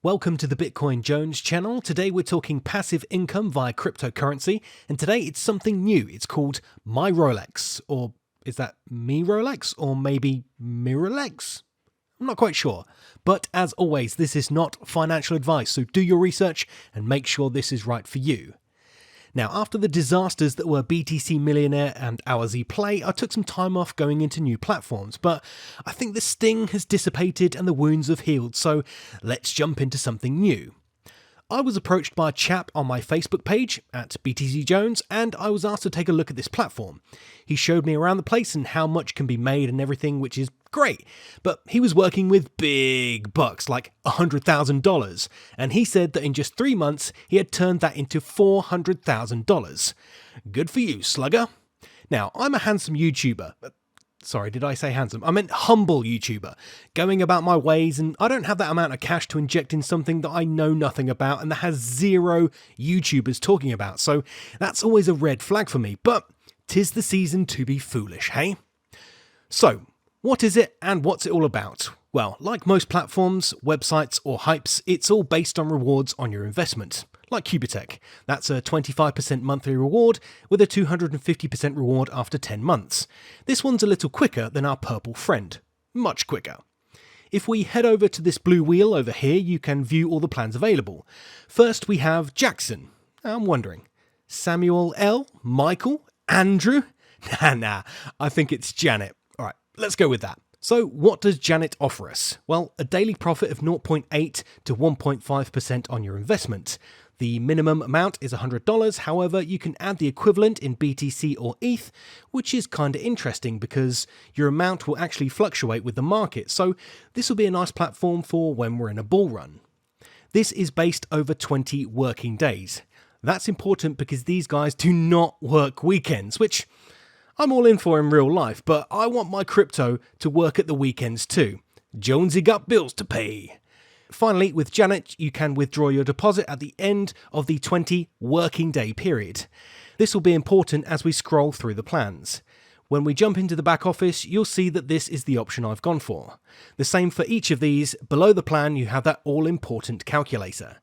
Welcome to the Bitcoin Jones channel. Today we're talking passive income via cryptocurrency, and today it's something new. It's called Mirollex, or is that Mirollex, or maybe Mirollex? I'm not quite sure. But as always, this is not financial advice, so do your research and make sure this is right for you. Now, after the disasters that were BTC Millionaire and Our Z Play, I took some time off going into new platforms, but I think the sting has dissipated and the wounds have healed, so let's jump into something new. I was approached by a chap on my Facebook page at BTC Jones, and I was asked to take a look at this platform. He showed me around the place and how much can be made and everything, which is great, but he was working with big bucks, like $100,000, and he said that in just 3 months he had turned that into $400,000. Good for you, slugger. Now, I'm a handsome YouTuber. Sorry, did I say handsome? I meant humble YouTuber, going about my ways, and I don't have that amount of cash to inject in something that I know nothing about and that has zero YouTubers talking about, so that's always a red flag for me, but 'tis the season to be foolish, hey? So, what is it and what's it all about? Well, like most platforms, websites or hypes, it's all based on rewards on your investment. Like Qubittech, that's a 25% monthly reward with a 250% reward after 10 months. This one's a little quicker than our purple friend. Much quicker. If we head over to this blue wheel over here, you can view all the plans available. First we have Jackson. I'm wondering, Samuel L? Michael? Andrew? Nah, I think it's Janet. Alright, let's go with that. So what does Janet offer us? Well, a daily profit of 0.8 to 1.5% on your investment. The minimum amount is $100, however, you can add the equivalent in BTC or ETH, which is kinda interesting because your amount will actually fluctuate with the market, so this will be a nice platform for when we're in a bull run. This is based over 20 working days. That's important because these guys do not work weekends, which I'm all in for in real life, but I want my crypto to work at the weekends too. Jonesy got bills to pay. Finally, with Janet, you can withdraw your deposit at the end of the 20 working day period. This will be important as we scroll through the plans. When we jump into the back office, you'll see that this is the option I've gone for. The same for each of these. Below the plan, you have that all-important calculator.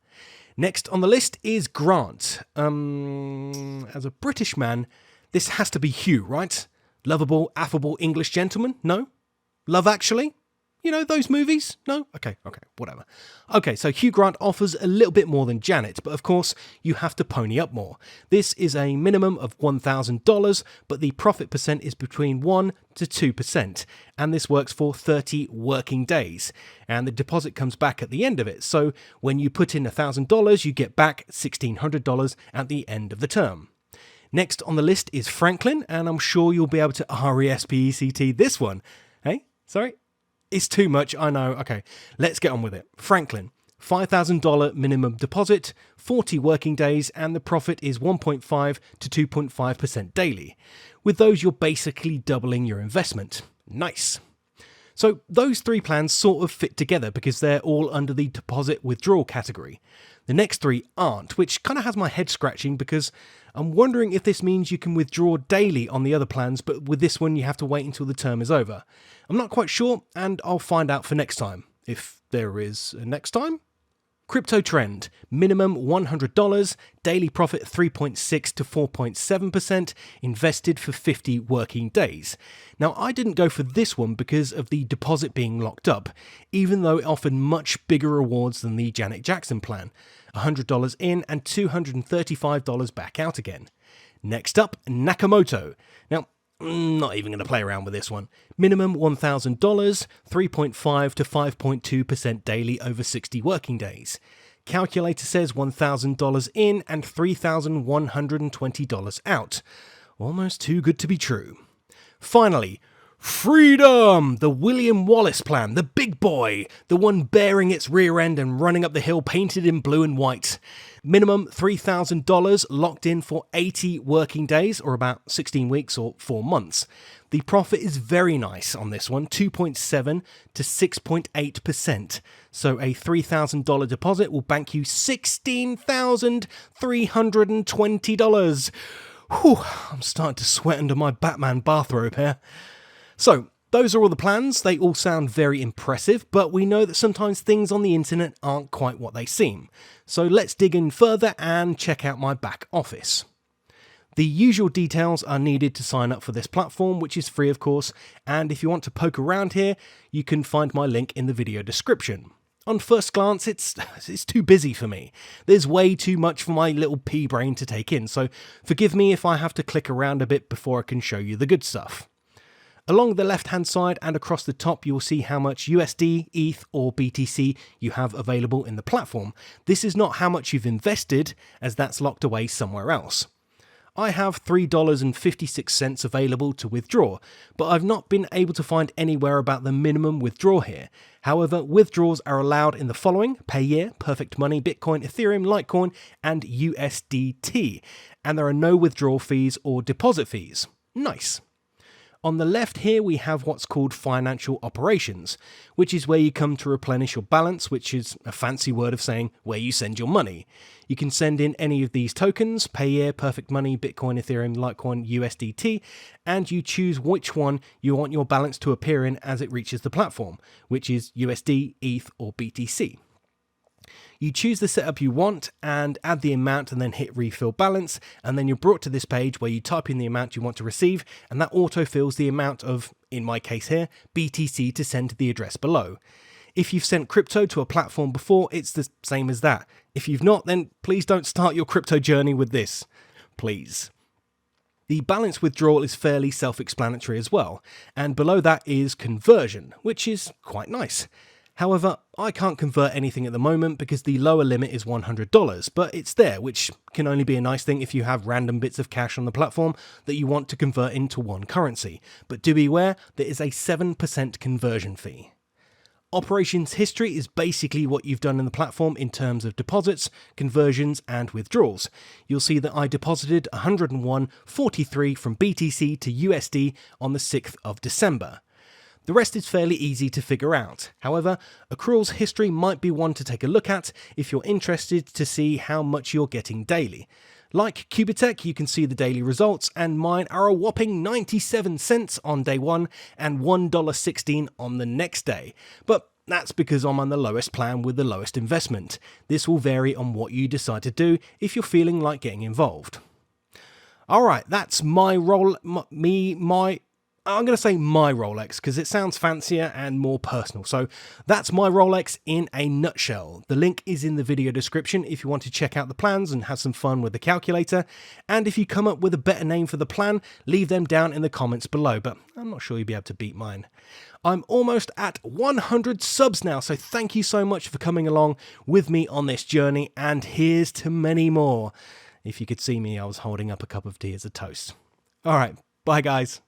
Next on the list is Grant. As a British man, this has to be Hugh, right? Lovable, affable English gentleman? No? Love Actually? You know, those movies? No? Okay, whatever. Okay, so Hugh Grant offers a little bit more than Janet, but of course, you have to pony up more. This is a minimum of $1,000, but the profit percent is between 1 to 2%, and this works for 30 working days, and the deposit comes back at the end of it, so when you put in $1,000, you get back $1,600 at the end of the term. Next on the list is Franklin, and I'm sure you'll be able to RESPECT this one. Hey, sorry? It's too much, I know. Okay, let's get on with it. Franklin, $5,000 minimum deposit, 40 working days, and the profit is 1.5 to 2.5% daily. With those, you're basically doubling your investment. Nice. So those three plans sort of fit together because they're all under the deposit withdrawal category. The next three aren't, which kind of has my head scratching because I'm wondering if this means you can withdraw daily on the other plans, but with this one you have to wait until the term is over. I'm not quite sure, and I'll find out for next time, if there is a next time. Crypto trend, minimum $100, daily profit 3.6 to 4.7%, invested for 50 working days. Now, I didn't go for this one because of the deposit being locked up, even though it offered much bigger rewards than the Janet Jackson plan, $100 in and $235 back out again. Next up, Nakamoto. Now, not even going to play around with this one. Minimum $1,000, 3.5 to 5.2% daily over 60 working days. Calculator says $1,000 in and $3,120 out. Almost too good to be true. Finally, Freedom! The William Wallace plan, the big boy, the one bearing its rear end and running up the hill painted in blue and white. Minimum $3,000 locked in for 80 working days, or about 16 weeks or 4 months. The profit is very nice on this one, 2.7 to 6.8%. So a $3,000 deposit will bank you $16,320. Whew, I'm starting to sweat under my Batman bathrobe here. So, Those are all the plans. They all sound very impressive, but we know that sometimes things on the internet aren't quite what they seem. So let's dig in further and check out my back office. The usual details are needed to sign up for this platform, which is free of course, and if you want to poke around here, you can find my link in the video description. On first glance, it's too busy for me. There's way too much for my little pea brain to take in, so forgive me if I have to click around a bit before I can show you the good stuff. Along the left hand side and across the top, you'll see how much USD, ETH or BTC you have available in the platform. This is not how much you've invested, as that's locked away somewhere else. I have $3.56 available to withdraw, but I've not been able to find anywhere about the minimum withdrawal here. However, withdrawals are allowed in the following: Payeer, Perfect Money, Bitcoin, Ethereum, Litecoin, and USDT. And there are no withdrawal fees or deposit fees. Nice. On the left here we have what's called financial operations, which is where you come to replenish your balance, which is a fancy word of saying where you send your money. You can send in any of these tokens: Payeer, Perfect Money, Bitcoin, Ethereum, Litecoin, USDT, and you choose which one you want your balance to appear in as it reaches the platform, which is USD, ETH or BTC. You choose the setup you want and add the amount and then hit refill balance, and then you're brought to this page where you type in the amount you want to receive, and that autofills the amount of, in my case here, BTC to send to the address below. If you've sent crypto to a platform before, it's the same as that. If you've not, then please don't start your crypto journey with this. Please. The balance withdrawal is fairly self-explanatory as well, and below that is conversion, which is quite nice. However, I can't convert anything at the moment because the lower limit is $100, but it's there, which can only be a nice thing if you have random bits of cash on the platform that you want to convert into one currency. But do beware, there is a 7% conversion fee. Operations history is basically what you've done in the platform in terms of deposits, conversions, and withdrawals. You'll see that I deposited 101.43 from BTC to USD on the 6th of December. The rest is fairly easy to figure out. However, accruals history might be one to take a look at if you're interested to see how much you're getting daily. Like Qubittech, you can see the daily results, and mine are a whopping 97 cents on day one and $1.16 on the next day. But that's because I'm on the lowest plan with the lowest investment. This will vary on what you decide to do if you're feeling like getting involved. Alright, that's my I'm going to say my Mirollex because it sounds fancier and more personal. So that's my Mirollex in a nutshell. The link is in the video description if you want to check out the plans and have some fun with the calculator. And if you come up with a better name for the plan, leave them down in the comments below, but I'm not sure you'll be able to beat mine. I'm almost at 100 subs now, so thank you so much for coming along with me on this journey, and here's to many more. If you could see me, I was holding up a cup of tea as a toast. Alright, bye guys.